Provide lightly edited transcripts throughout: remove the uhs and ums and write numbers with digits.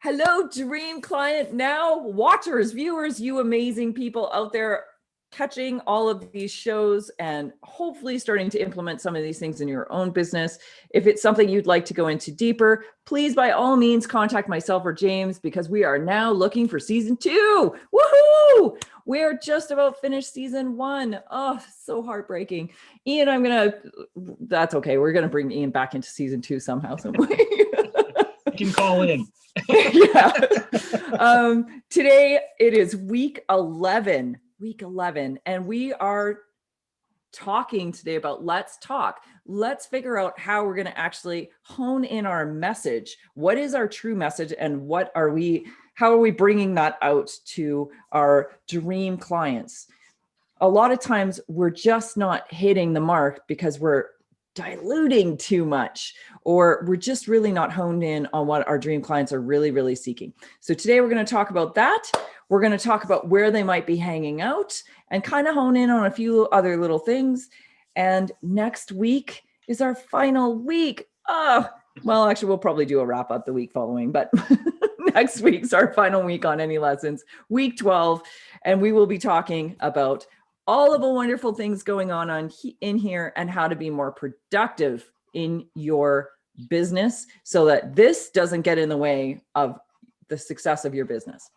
Hello, dream client now, watchers, viewers, you amazing people out there catching all of these shows and hopefully starting to implement some of these things in your own business. If it's something you'd like to go into deeper, please by all means contact myself or James because we are now looking for season 2. Woohoo! We're just about finished season 1. Oh, so heartbreaking. Ian, that's okay. We're going to bring Ian back into season 2 somehow, some way. You can call in. Yeah. Today it is week 11, and we are talking today about let's talk. Let's figure out how we're going to actually hone in our message. What is our true message and how are we bringing that out to our dream clients? A lot of times we're just not hitting the mark because we're diluting too much, or we're just really not honed in on what our dream clients are really, really seeking. So today we're going to talk about that. We're going to talk about where they might be hanging out and kind of hone in on a few other little things. And next week is our final week. Well, actually, we'll probably do a wrap up the week following, but next week's our final week on Any Lessons, week 12. And we will be talking about all of the wonderful things going on in here and how to be more productive in your business so that this doesn't get in the way of the success of your business.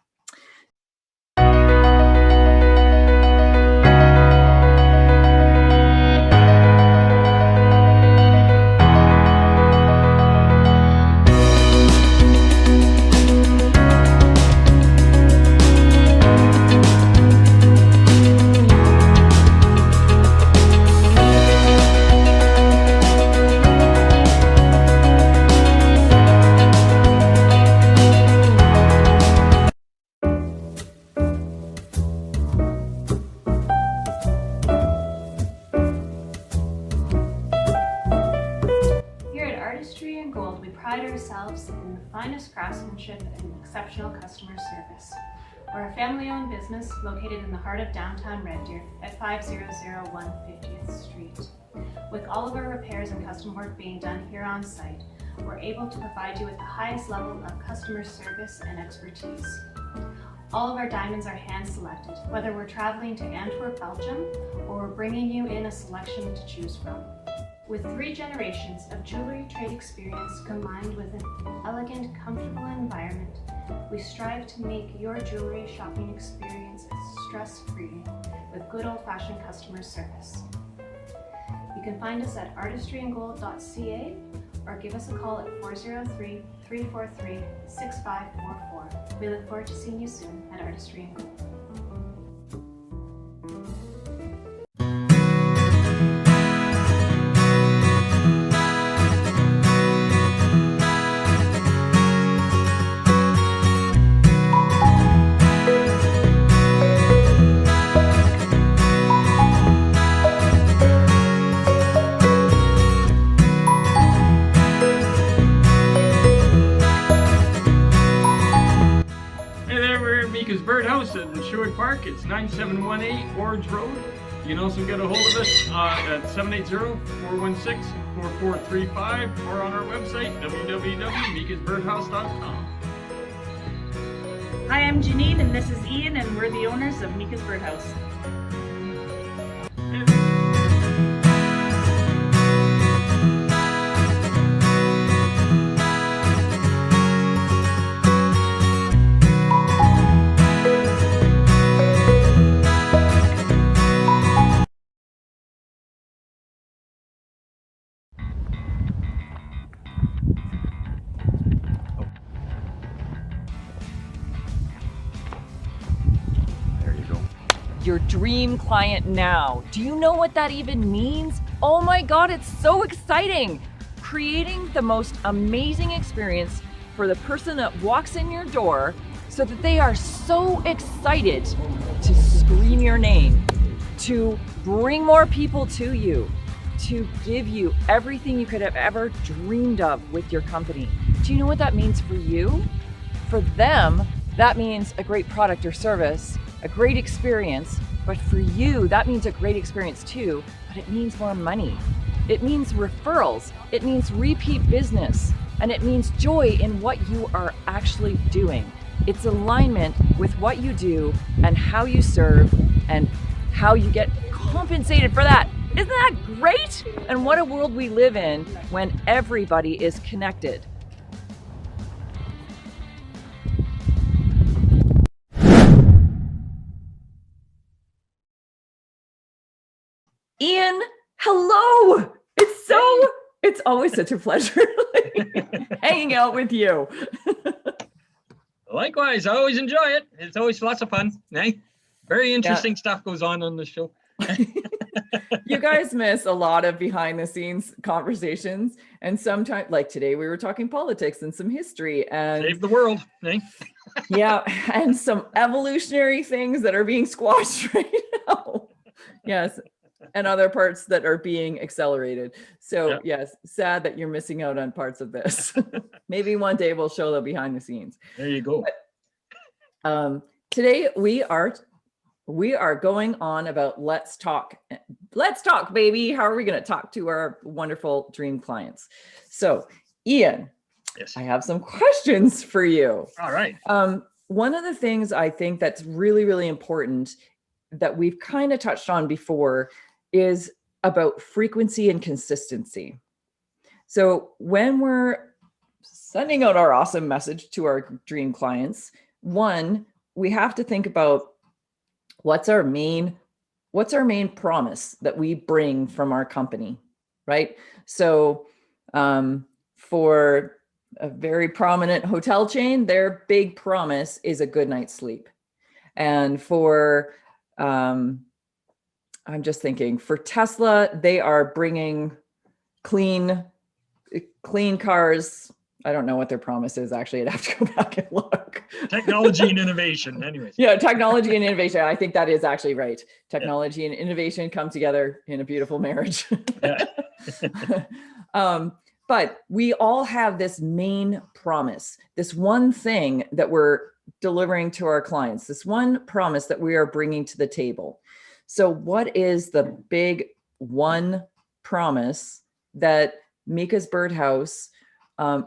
In the finest craftsmanship and exceptional customer service. We're a family-owned business located in the heart of downtown Red Deer at 5001 50th Street. With all of our repairs and custom work being done here on site, we're able to provide you with the highest level of customer service and expertise. All of our diamonds are hand-selected, whether we're traveling to Antwerp, Belgium, or we're bringing you in a selection to choose from. With 3 generations of jewelry trade experience combined with an elegant, comfortable environment, we strive to make your jewelry shopping experience stress-free with good old-fashioned customer service. You can find us at artistryandgold.ca or give us a call at 403-343-6544. We look forward to seeing you soon at Artistry and Gold. Birdhouse in Sherwood Park. It's 9718 Orange Road. You can also get a hold of us at 780-416-4435 or on our website www.meikasbirdhouse.com. Hi, I'm Janine and this is Ian and we're the owners of Meika's Birdhouse. Your dream client now. Do you know what that even means? Oh my God, it's so exciting. Creating the most amazing experience for the person that walks in your door so that they are so excited to scream your name, to bring more people to you, to give you everything you could have ever dreamed of with your company. Do you know what that means for you? For them, that means a great product or service, a great experience, but for you, that means a great experience too, but it means more money. It means referrals. It means repeat business. and it means joy in what you are actually doing. It's alignment with what you do and how you serve and how you get compensated for that. Isn't that great? And what a world we live in when everybody is connected. Ian, hello. It's always such a pleasure hanging out with you. Likewise, I always enjoy it. It's always lots of fun. Eh? Very interesting stuff goes on the show. You guys miss a lot of behind the scenes conversations. And sometimes, like today, we were talking politics and some history and save the world. Eh? Yeah, and some evolutionary things that are being squashed right now. Yes. And other parts that are being accelerated. So yes, sad that you're missing out on parts of this. Maybe one day we'll show the behind the scenes. There you go. But, today we are going on about let's talk. Let's talk, baby. How are we going to talk to our wonderful dream clients? So, Ian, yes, I have some questions for you. All right. One of the things I think that's really, really important that we've kind of touched on before is about frequency and consistency. So when we're sending out our awesome message to our dream clients, one, we have to think about what's our main promise that we bring from our company, right? So for a very prominent hotel chain, their big promise is a good night's sleep. And for I'm just thinking for Tesla, they are bringing clean cars. I don't know what their promise is. Actually, I'd have to go back and look. Technology and innovation. Anyways. Yeah, technology and innovation. I think that is actually right. Technology and innovation come together in a beautiful marriage. Yeah. But we all have this main promise, this one thing that we're delivering to our clients, this one promise that we are bringing to the table. So what is the big one promise that Meika's Birdhouse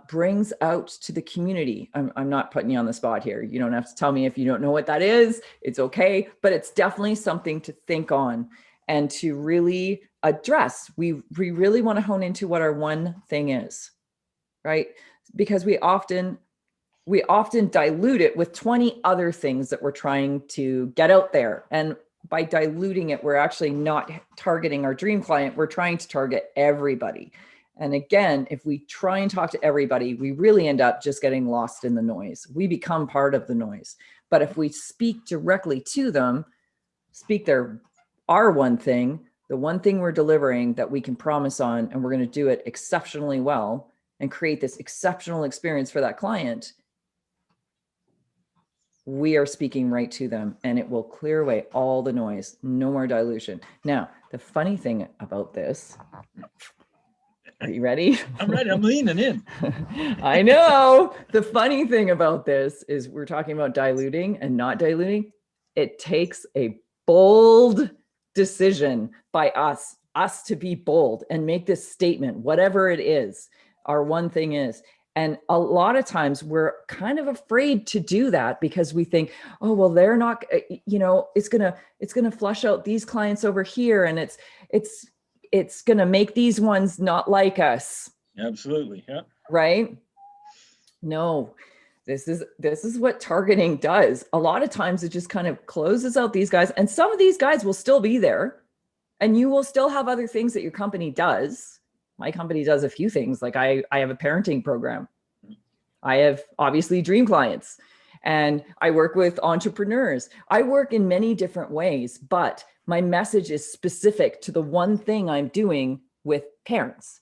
brings out to the community? I'm not putting you on the spot here. You don't have to tell me if you don't know what that is. It's okay, but it's definitely something to think on and to really address. We really want to hone into what our one thing is, right? Because we often dilute it with 20 other things that we're trying to get out there. And by diluting it, we're actually not targeting our dream client. We're trying to target everybody. And again, if we try and talk to everybody, we really end up just getting lost in the noise. We become part of the noise. But if we speak directly to them, our one thing, the one thing we're delivering that we can promise on, and we're going to do it exceptionally well and create this exceptional experience for that client, we are speaking right to them, and it will clear away all the noise. No more dilution. Now, the funny thing about this, are you ready? I'm ready. I'm leaning in. I know. The funny thing about this is we're talking about diluting and not diluting. It takes a bold decision by us to be bold and make this statement, whatever it is, our one thing is. And a lot of times we're kind of afraid to do that because we think, oh, well, they're not, it's going to flush out these clients over here. And it's going to make these ones not like us. Absolutely. Yeah. Right? No, this is what targeting does. A lot of times it just kind of closes out these guys, and some of these guys will still be there and you will still have other things that your company does. My company does a few things. Like I have a parenting program. I have obviously dream clients, and I work with entrepreneurs. I work in many different ways, but my message is specific to the one thing I'm doing with parents.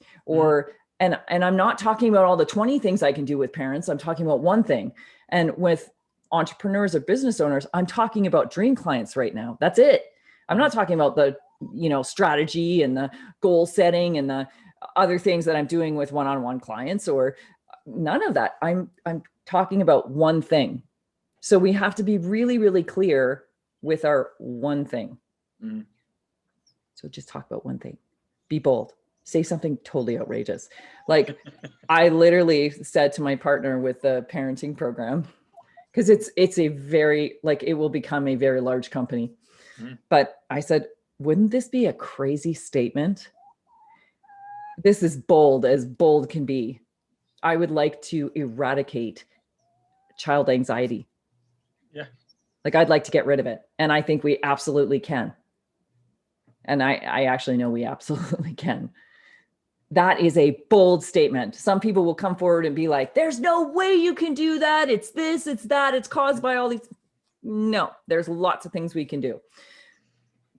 And I'm not talking about all the 20 things I can do with parents. I'm talking about one thing. And with entrepreneurs or business owners, I'm talking about dream clients right now. That's it. I'm not talking about the, strategy and the goal setting and the other things that I'm doing with one-on-one clients, or none of that. I'm talking about one thing. So we have to be really, really clear with our one thing. So just talk about one thing. Be bold. say something totally outrageous. Like I literally said to my partner with the parenting program, because it's a very, like, it will become a very large company. But I said, wouldn't this be a crazy statement? This is bold as bold can be. I would like to eradicate child anxiety. Yeah. Like I'd like to get rid of it. And I think we absolutely can. And I actually know we absolutely can. That is a bold statement. Some people will come forward and be like, there's no way you can do that. It's this, it's that, it's caused by all these. No, there's lots of things we can do.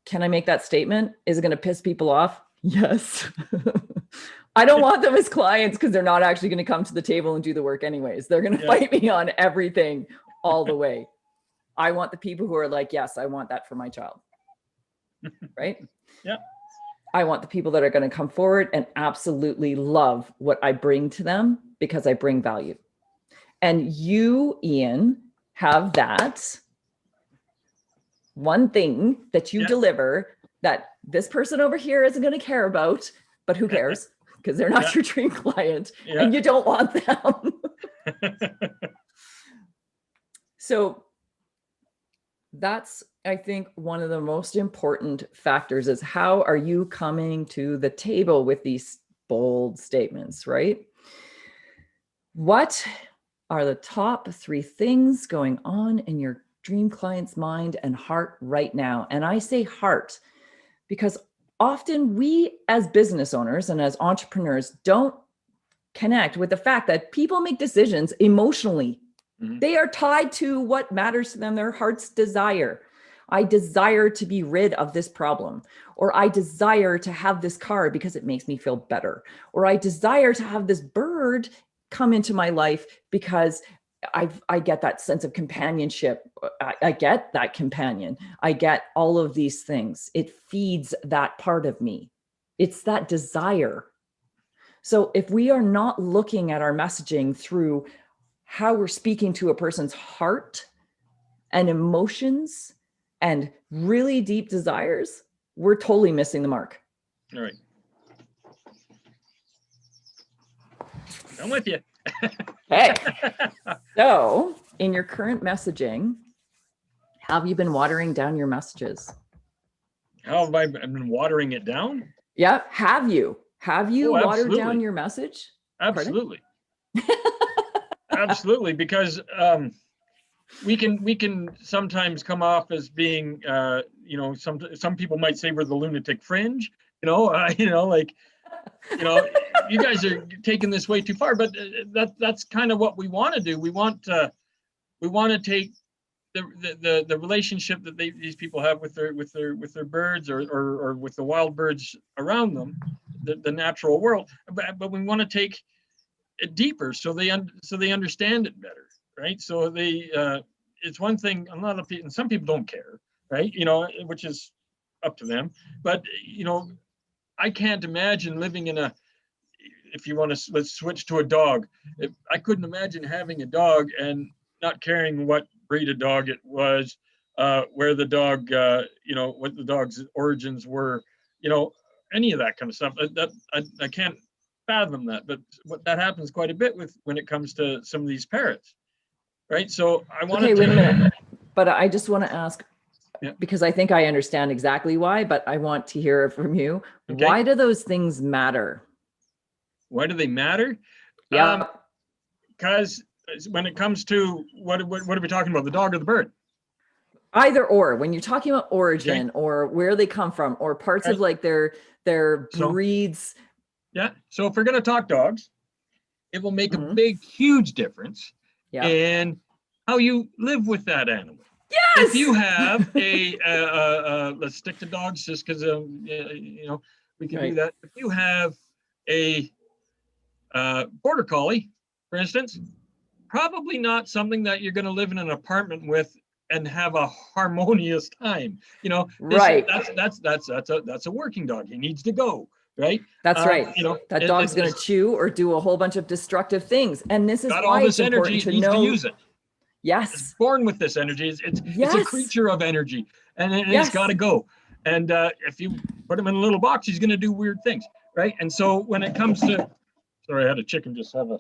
Can I make that statement? Is it going to piss people off? Yes. I don't want them as clients because they're not actually going to come to the table and do the work anyways. They're going to fight me on everything all the way. I want the people who are like, yes, I want that for my child. Right? Yeah. I want the people that are going to come forward and absolutely love what I bring to them because I bring value. And you, Ian, have that one thing that you deliver that this person over here isn't going to care about, but who cares? Because they're not your dream client and you don't want them. So that's, I think, one of the most important factors is how are you coming to the table with these bold statements, right? What are the top 3 things going on in your dream client's mind and heart right now? And I say heart because often we as business owners and as entrepreneurs don't connect with the fact that people make decisions emotionally. They are tied to what matters to them, their heart's desire. I desire to be rid of this problem, or I desire to have this car because it makes me feel better, or I desire to have this bird come into my life because I get that sense of companionship. I get that companion. I get all of these things. It feeds that part of me. It's that desire. So if we are not looking at our messaging through how we're speaking to a person's heart and emotions and really deep desires, we're totally missing the mark. All right. I'm with you. Hey, so in your current messaging, have you been watering down your messages? How have I been watering it down? Yeah. Have you watered absolutely. down your message? Absolutely. Absolutely. Because we can sometimes come off as being, some people might say we're the lunatic fringe, you guys are taking this way too far, but that's kind of what we want to do. We want to take the relationship that these people have with their birds or with the wild birds around them, the natural world, but we want to take it deeper so they understand it better, right? So it's one thing. A lot of people, and some people don't care, right? Which is up to them. But I can't imagine living in if you want to, let's switch to a dog. I couldn't imagine having a dog and not caring what breed of dog it was, where the dog, what the dog's origins were, any of that kind of stuff. I can't fathom that, but that happens quite a bit when it comes to some of these parrots, right? So I want to. Okay, wait a minute. But I just want to ask, because I think I understand exactly why, but I want to hear it from you. Okay. Why do those things matter? Why do they matter? Yeah. Because when it comes to what are we talking about, the dog or the bird? Either or. When you're talking about origin or where they come from or parts of like their breeds. Yeah. So if we're going to talk dogs, it will make a big, huge difference in how you live with that animal. Yes. If you have let's stick to dogs just because we can do that. If you have a border collie, for instance, probably not something that you're going to live in an apartment with and have a harmonious time. Right. That's a working dog. He needs to go. Right. That's right. That dog's going to chew or do a whole bunch of destructive things. And this is why it's important to know. To use it. Yes. It's born with this energy. It's a creature of energy, and it's got to go. And if you put him in a little box, he's going to do weird things. right? And so when it comes to, sorry, I had a chicken just have a,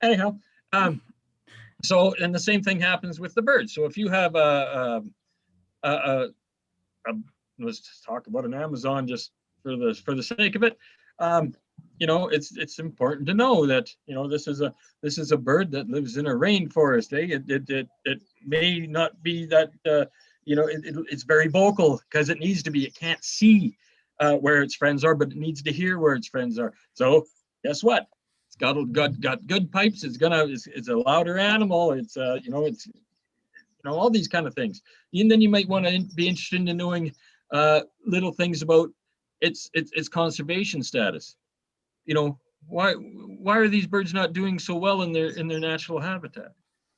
anyhow, so, and the same thing happens with the birds. So if you have let's just talk about an Amazon just for the sake of it. You know, it's important to know that, you know, this is a bird that lives in a rainforest. It may not be that you know, it's very vocal because it needs to be. It can't see where its friends are, but it needs to hear where its friends are. So guess what? It's got good pipes. It's a louder animal. It's you know, it's, you know, all these kind of things. And then you might want to be interested in knowing little things about its conservation status. You know, why are these birds not doing so well in their natural habitat?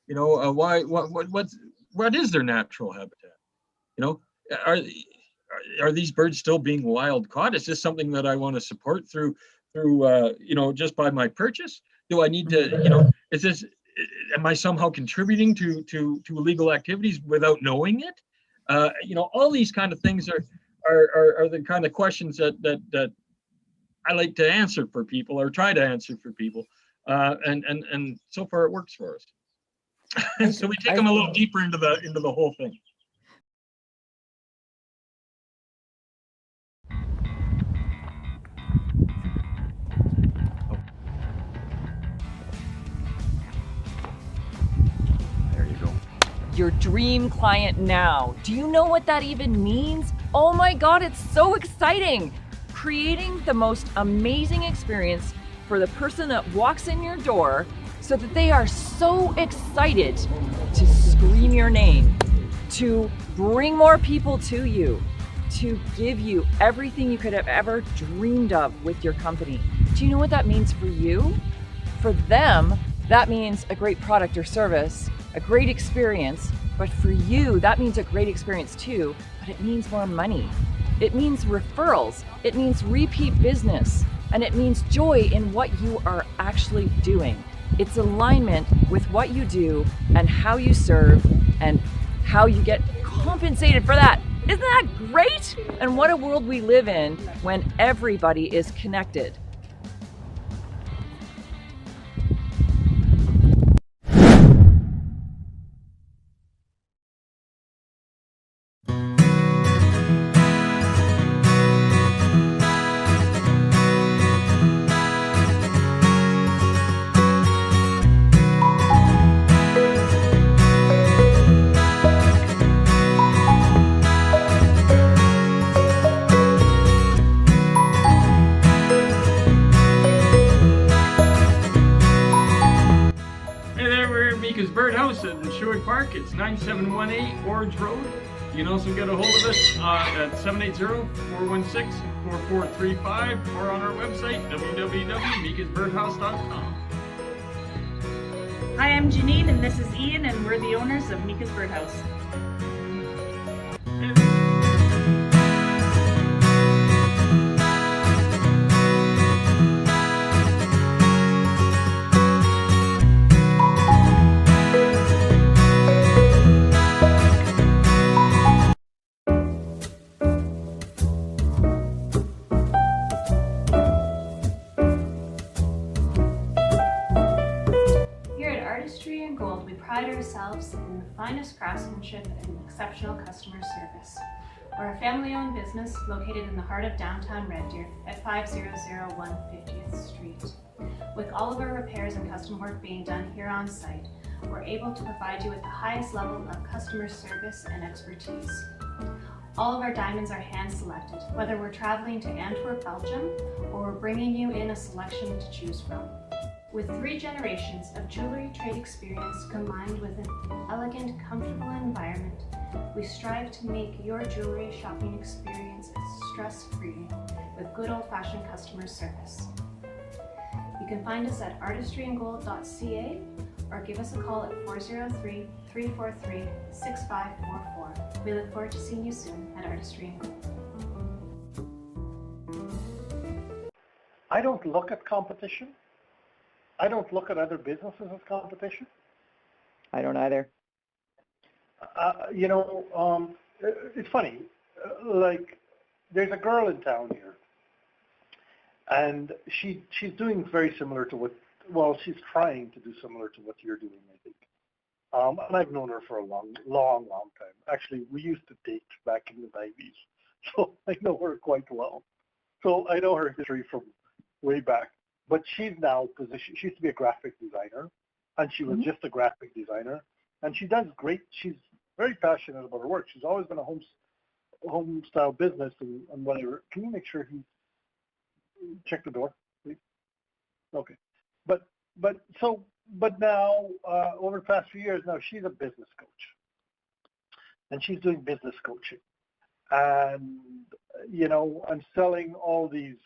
You know, what is their natural habitat? You know, are these birds still being wild caught? Is this something that I want to support through you know, just by my purchase? Do I need to, you know, am I somehow contributing to illegal activities without knowing it? You know, all these kind of things are the kind of questions that I like to answer for people, or try to answer for people, and so far it works for us. So we take them a little deeper into the whole thing. Your dream client now. Do you know what that even means? Oh my God, it's so exciting. Creating the most amazing experience for the person that walks in your door so that they are so excited to scream your name, to bring more people to you, to give you everything you could have ever dreamed of with your company. Do you know what that means for you? For them, that means a great product or service, a great experience, but for you, that means a great experience too, but it means more money. It means referrals, it means repeat business, and it means joy in what you are actually doing. It's alignment with what you do and how you serve and how you get compensated for that. Isn't that great? And what a world we live in when everybody is connected. Birdhouse in Sherwood Park. It's 9718 Orange Road. You can also get a hold of us at 780-416-4435 or on our website, www.meikasbirdhouse.com. Hi, I'm Janine, and this is Ian, and we're the owners of Meika's Birdhouse. Artistry and Gold, we pride ourselves in the finest craftsmanship and exceptional customer service. We're a family-owned business located in the heart of downtown Red Deer at 5001 50th Street. With all of our repairs and custom work being done here on site, we're able to provide you with the highest level of customer service and expertise. All of our diamonds are hand-selected, whether we're traveling to Antwerp, Belgium, or we're bringing you in a selection to choose from. With 3 generations of jewelry trade experience combined with an elegant, comfortable environment, we strive to make your jewelry shopping experience stress-free with good old-fashioned customer service. You can find us at artistryandgold.ca or give us a call at 403-343-6544. We look forward to seeing you soon at Artistry and Gold. I don't look at competition. I don't look at other businesses as competition. I don't either. You know, it's funny. Like, there's a girl in town here And she's doing very similar to what, well, she's trying to do similar to what you're doing, I think. And I've known her for a long time. Actually, we used to date back in the 90s, so I know her quite well. So I know her history from way back. But she's now positioned, she used to be a graphic designer, and she was just a graphic designer. And she does great, she's very passionate about her work. She's always been a home style business and whatever. Can you make sure he check the door, please? Okay. But now, over the past few years, now she's a business coach. And she's doing business coaching. And, you know, I'm selling all these,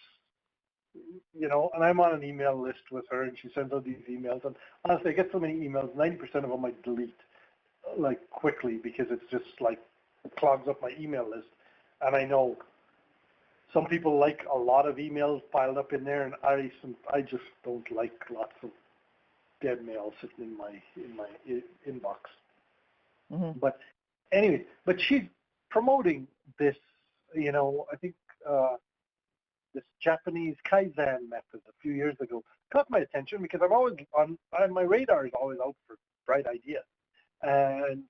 you know, and I'm on an email list with her, and she sends out these emails. And honestly, I get so many emails, 90% of them I delete, like, quickly, because it's just, like, it clogs up my email list. And I know some people like a lot of emails piled up in there, and I just don't like lots of dead mail sitting in my inbox. But anyway, but she's promoting this, you know, I think this Japanese Kaizen method a few years ago caught my attention because I'm always on my radar is always out for bright ideas, and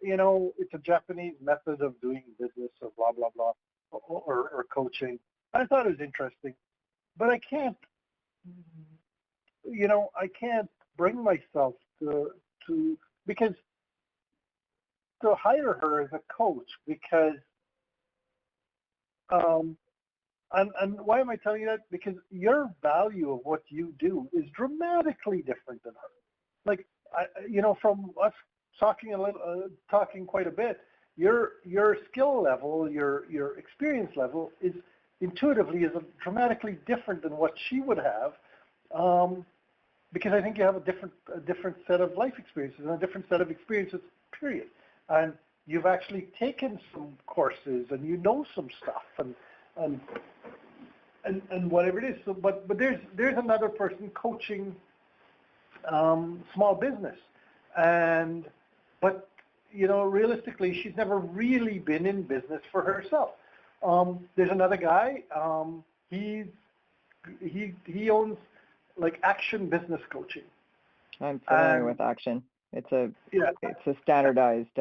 you know, it's a Japanese method of doing business or blah blah blah or coaching. I thought it was interesting, but I can't, you know, I can't bring myself to because to hire her as a coach because and why am I telling you that? Because your value of what you do is dramatically different than her. Like, you know, from us talking quite a bit, your skill level, your experience level is intuitively dramatically different than what she would have, because I think you have a different set of life experiences and a different set of experiences, period. And you've actually taken some courses and you know some stuff and whatever it is. So, but there's another person coaching small business, but you know, realistically, she's never really been in business for herself. There's another guy. He owns like Action Business Coaching. I'm familiar with Action. It's a standardized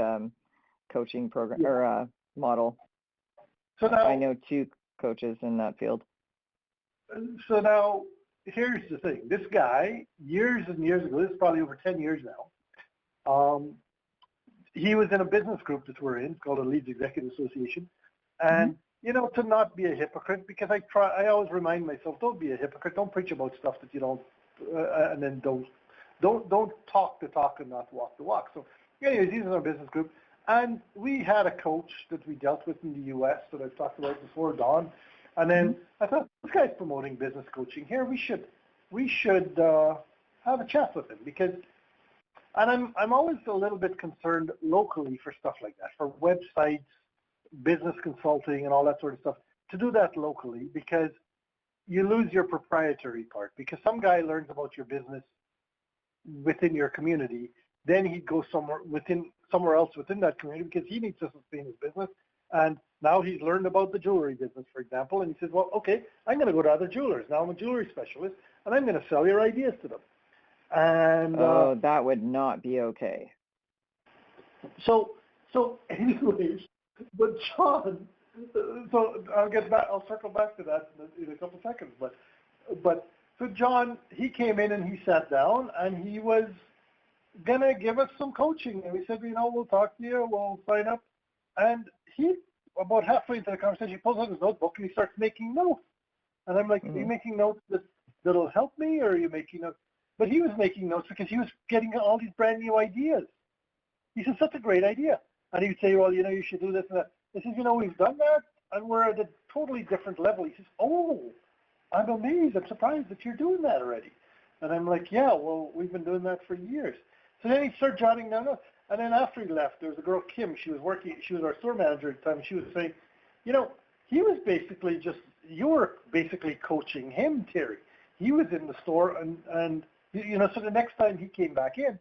coaching program or model. So now, I know two coaches in that field. So now, here's the thing. This guy, years and years ago, this is probably over 10 years now, he was in a business group that we're in. It's called the Leeds Executive Association. And, you know, to not be a hypocrite, because I always remind myself, don't be a hypocrite. Don't preach about stuff that you don't, and then don't talk the talk and not walk the walk. So anyways, he's in our business group. And we had a coach that we dealt with in the U.S. that I've talked about before, Don. And then I thought, this guy's promoting business coaching here. We should have a chat with him because, and I'm always a little bit concerned locally for stuff like that, for websites, business consulting, and all that sort of stuff. To do that locally, because you lose your proprietary part. Because some guy learns about your business within your community, then he'd go somewhere else within that community because he needs to sustain his business. And now he's learned about the jewelry business, for example, and he says, well, okay, I'm going to go to other jewelers. Now I'm a jewelry specialist, and I'm going to sell your ideas to them. And that would not be okay. So anyways, but John, so I'll circle back to that in a couple seconds. But so John, he came in and he sat down and he was gonna give us some coaching, and we said, you know, we'll talk to you, we'll sign up. And he, about halfway into the conversation, he pulls out his notebook and he starts making notes. And I'm like, are you making notes that'll help me, or are you making notes? But he was making notes because he was getting all these brand new ideas. He said, such a great idea. And he would say, well, you know, you should do this and that. I said, you know, we've done that, and we're at a totally different level. He says, oh, I'm amazed. I'm surprised that you're doing that already. And I'm like, yeah, well, we've been doing that for years. So then he started jotting down notes. And then after he left, there was a girl, Kim. She was our store manager at the time. And she was saying, you know, you were basically coaching him, Terry. He was in the store, and you know, so the next time he came back in,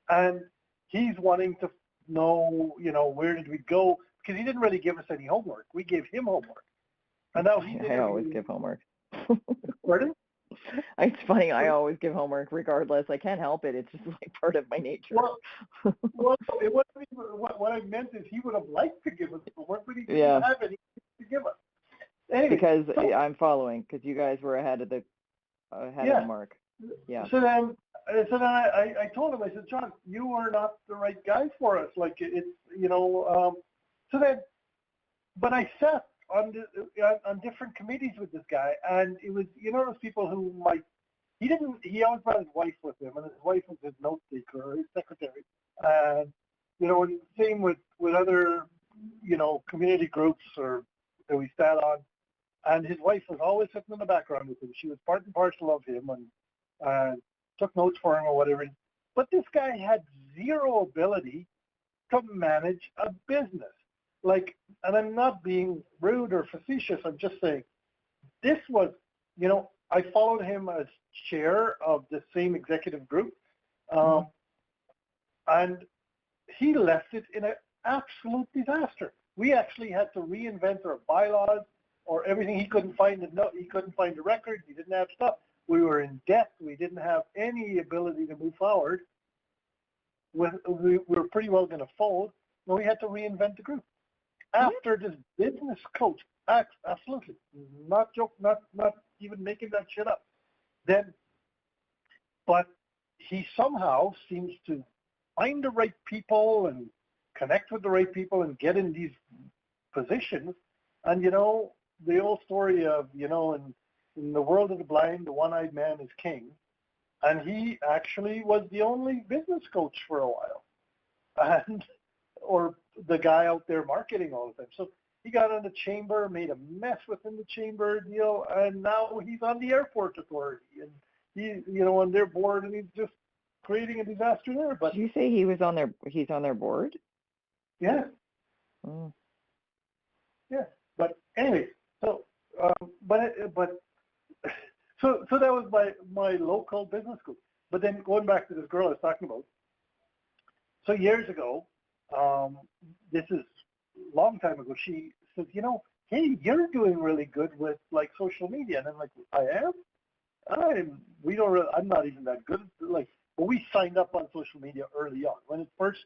and he's wanting to know, you know, where did we go? Because he didn't really give us any homework. We gave him homework. And now I always give homework. Pardon? It's funny. I always give homework regardless. I can't help it. It's just like part of my nature. Well, it wasn't even, what I meant is he would have liked to give us homework, but he didn't Yeah. have any to give us. Anyway, Because so, I'm following, because you guys were ahead of the mark. Yeah. So then I told him, I said, John, you are not the right guy for us. Like it's, so then, but I sat on different committees with this guy, and it was, those people who he always brought his wife with him, and his wife was his note taker or his secretary. And, same with other, community groups that we sat on. And his wife was always sitting in the background with him. She was part and parcel of him and took notes for him or whatever. But this guy had zero ability to manage a business. And I'm not being rude or facetious. I'm just saying this was, I followed him as chair of the same executive group. And he left it in an absolute disaster. We actually had to reinvent our bylaws or everything. He couldn't find he couldn't find the records. He didn't have stuff. We were in debt. We didn't have any ability to move forward. We were pretty well going to fold. And we had to reinvent the group. After this business coach, absolutely, not joke, not even making that shit up. But he somehow seems to find the right people and connect with the right people and get in these positions. And the old story of in the world of the blind, the one-eyed man is king. And he actually was the only business coach for a while, or the guy out there marketing all the time. So he got on the chamber, made a mess within the chamber deal, and now he's on the airport authority, and he, on their board, and he's just creating a disaster there. But did you say he's on their board? Yeah. Oh. Yeah. But anyway, so so that was my local business group. But then going back to this girl I was talking about. So years ago, this is a long time ago, she said, hey, you're doing really good with social media. And I'm like, I am? I'm not even that good. But we signed up on social media early on. When it first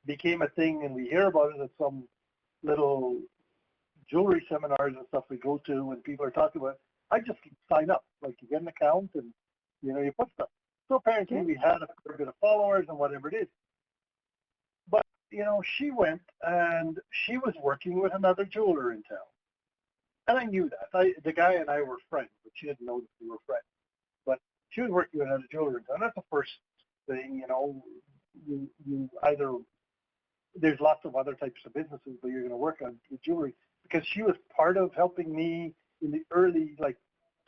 became a thing and we hear about it at some little jewelry seminars and stuff we go to when people are talking about it, I just sign up. You get an account and, you put stuff. So apparently we had a fair bit of followers and whatever it is. But, she went and she was working with another jeweler in town. And I knew that. The guy and I were friends, but she didn't know that we were friends. But she was working with another jeweler in town. That's the first thing, you either, there's lots of other types of businesses, but you're going to work on with jewelry, because she was part of helping me in the early,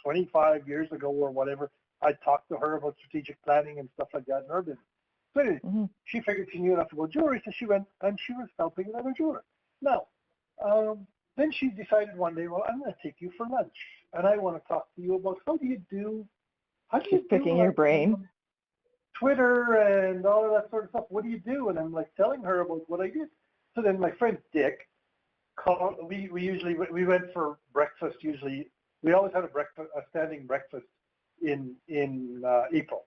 25 years ago or whatever. I talked to her about strategic planning and stuff like that in her business. So anyway, she figured she knew enough about jewelry, so she went and she was helping another jeweler. Now, then she decided one day, well, I'm going to take you for lunch, and I want to talk to you about how do you do picking your brain. Twitter and all of that sort of stuff. What do you do? And I'm telling her about what I did. So then my friend Dick called. We went for breakfast. Usually, we always had a standing breakfast in April.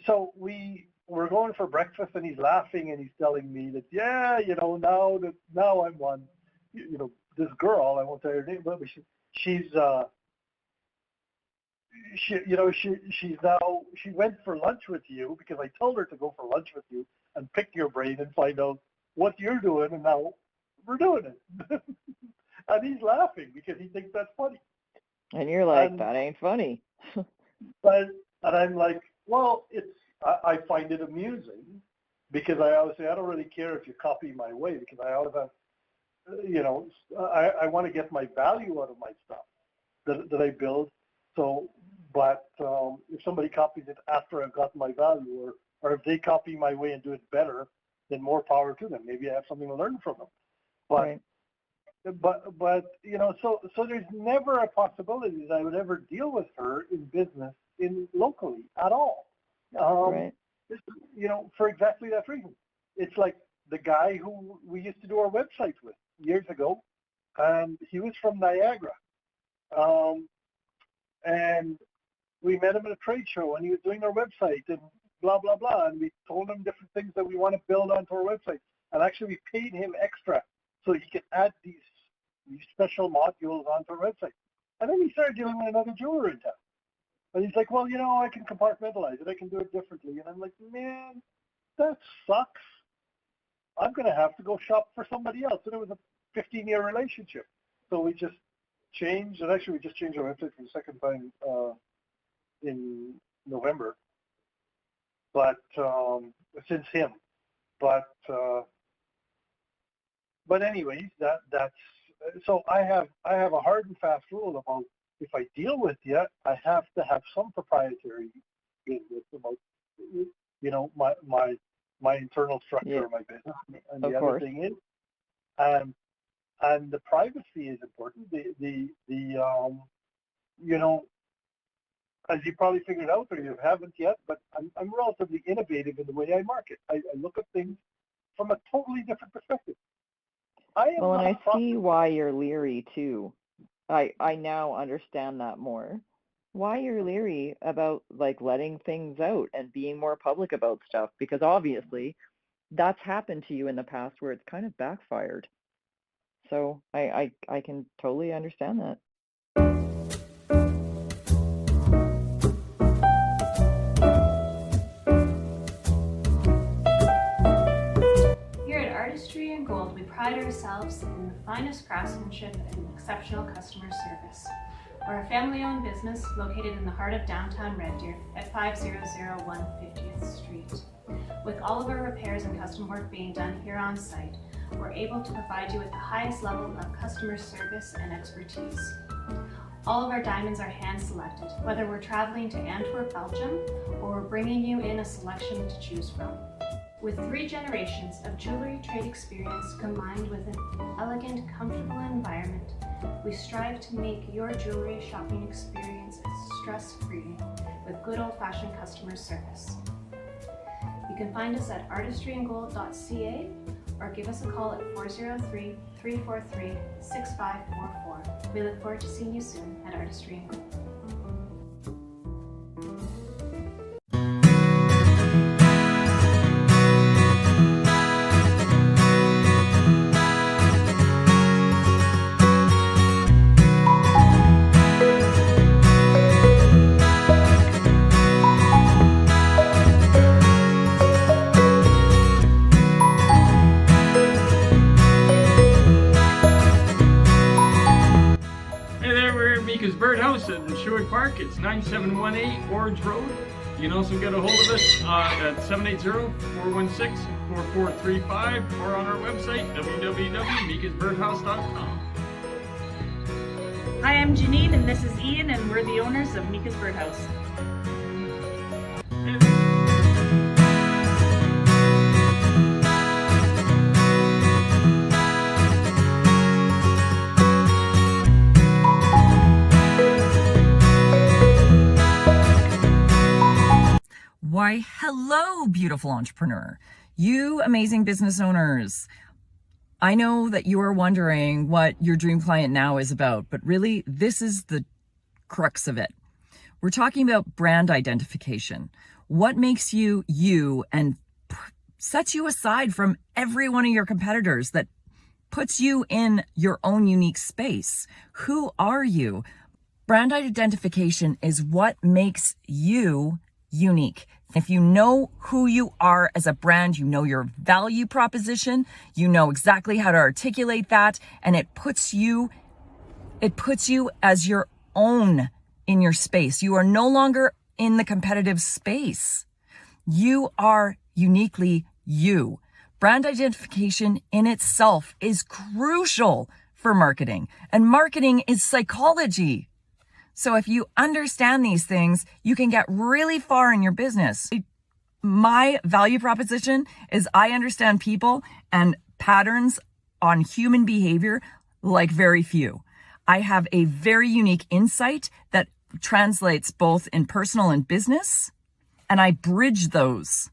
So we were going for breakfast, and he's laughing and he's telling me that now I'm one. This girl, I won't tell her name, but she went for lunch with you because I told her to go for lunch with you and pick your brain and find out what you're doing, and now we're doing it. And he's laughing because he thinks that's funny. And you're like, that ain't funny. And I'm like, well, I find it amusing because I always say I don't really care if you copy my way, because I always have, I want to get my value out of my stuff that I build. So, but if somebody copies it after I've got my value, or if they copy my way and do it better, then more power to them. Maybe I have something to learn from them. But, right. but so there's never a possibility that I would ever deal with her in business locally at all. Right. For exactly that reason. It's like the guy who we used to do our website with years ago. and he was from Niagara. And we met him at a trade show, and he was doing our website and blah, blah, blah. And we told him different things that we want to build onto our website. And actually, we paid him extra so he could add these special modules onto our website. And then he started dealing with another jeweler in town. And he's like, well, I can compartmentalize it. I can do it differently. And I'm like, man, that sucks. I'm going to have to go shop for somebody else. And it was a 15-year relationship. So we just changed. And actually, we just changed our website for the second time in November. But since him. But anyways, that's so I have a hard and fast rule about if I deal with you, I have to have some proprietary business about my internal structure of my business. And the other thing is, and the privacy is important. As you probably figured out, or you haven't yet, but I'm relatively innovative in the way I market. I look at things from a totally different perspective. And I see why you're leery too. I now understand that more. Why you're leery about letting things out and being more public about stuff, because obviously that's happened to you in the past where it's kind of backfired. So I can totally understand that. Artistry and Gold, we pride ourselves in the finest craftsmanship and exceptional customer service. We're a family-owned business located in the heart of downtown Red Deer at 5001 50th Street. With all of our repairs and custom work being done here on site, we're able to provide you with the highest level of customer service and expertise. All of our diamonds are hand-selected, whether we're traveling to Antwerp, Belgium, or we're bringing you in a selection to choose from. With 3 generations of jewelry trade experience combined with an elegant, comfortable environment, we strive to make your jewelry shopping experience stress-free with good old-fashioned customer service. You can find us at artistryandgold.ca or give us a call at 403-343-6544. We look forward to seeing you soon at Artistry and Gold. Birdhouse in Sherwood Park. It's 9718 Orange Road. You can also get a hold of us at 780-416-4435 or on our website, www.meikasbirdhouse.com. Hi, I'm Janine and this is Ian and we're the owners of Meika's Birdhouse. Why, hello, beautiful entrepreneur. You amazing business owners. I know that you are wondering what your dream client now is about, but really, this is the crux of it. We're talking about brand identification. What makes you you and sets you aside from every one of your competitors, that puts you in your own unique space? Who are you? Brand identification is what makes you unique. If you know who you are as a brand, you know your value proposition, you know exactly how to articulate that, and it puts you as your own in your space. You are no longer in the competitive space. You are uniquely you. Brand identification in itself is crucial for marketing, and marketing is psychology. So if you understand these things, you can get really far in your business. My value proposition is I understand people and patterns on human behavior like very few. I have a very unique insight that translates both in personal and business, and I bridge those.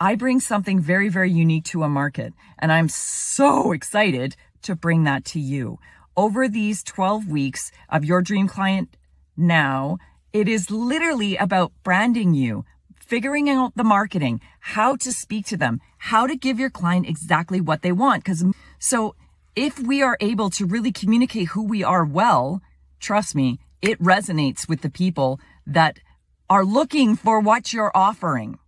I bring something very, very unique to a market, and I'm so excited to bring that to you. Over these 12 weeks of Your Dream Client Now, it is literally about branding you, figuring out the marketing, how to speak to them, how to give your client exactly what they want. So if we are able to really communicate who we are well, trust me, it resonates with the people that are looking for what you're offering.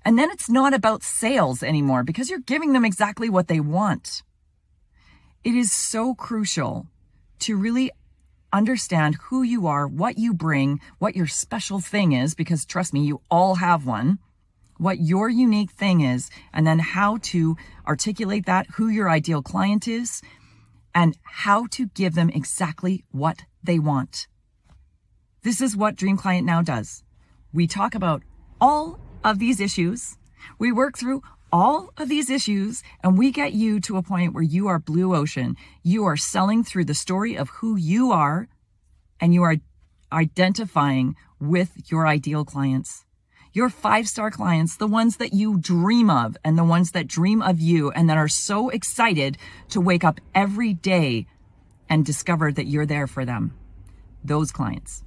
And then it's not about sales anymore because you're giving them exactly what they want. It is so crucial to really understand who you are, what you bring, what your special thing is, because trust me, you all have one, what your unique thing is, and then how to articulate that, who your ideal client is, and how to give them exactly what they want. This is what Dream Client Now does. We talk about all of these issues. We work through all of these issues, and we get you to a point where you are blue ocean. You are selling through the story of who you are, and you are identifying with your ideal clients. Your 5-star clients, the ones that you dream of, and the ones that dream of you, and that are so excited to wake up every day and discover that you're there for them. Those clients.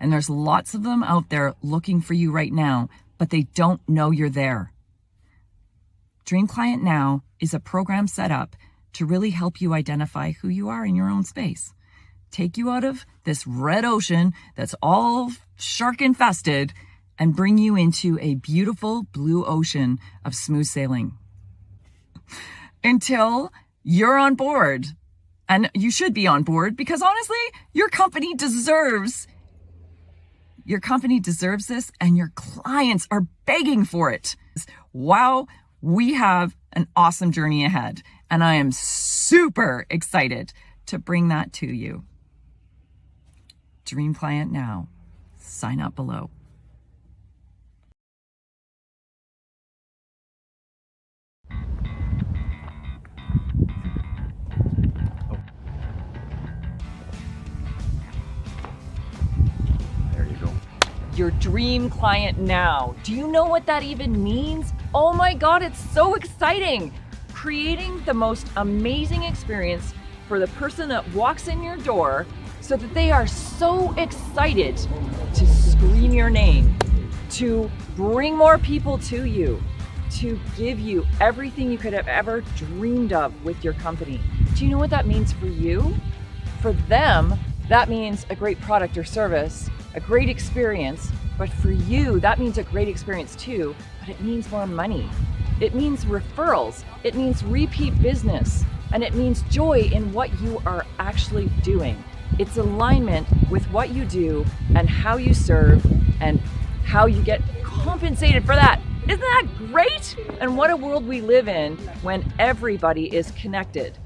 And there's lots of them out there looking for you right now, but they don't know you're there. Dream Client Now is a program set up to really help you identify who you are in your own space. Take you out of this red ocean that's all shark infested and bring you into a beautiful blue ocean of smooth sailing. Until you're on board. And you should be on board because honestly, your company deserves this, and your clients are begging for it. Wow, we have an awesome journey ahead, and I am super excited to bring that to you. Dream Client Now. Sign up below. Your Dream Client Now. Do you know what that even means? Oh my God, it's so exciting. Creating the most amazing experience for the person that walks in your door so that they are so excited to scream your name, to bring more people to you, to give you everything you could have ever dreamed of with your company. Do you know what that means for you? For them, that means a great product or service, a great experience, but for you, that means a great experience too, but it means more money. It means referrals, it means repeat business, and it means joy in what you are actually doing. It's alignment with what you do and how you serve and how you get compensated for that. Isn't that great? And what a world we live in when everybody is connected.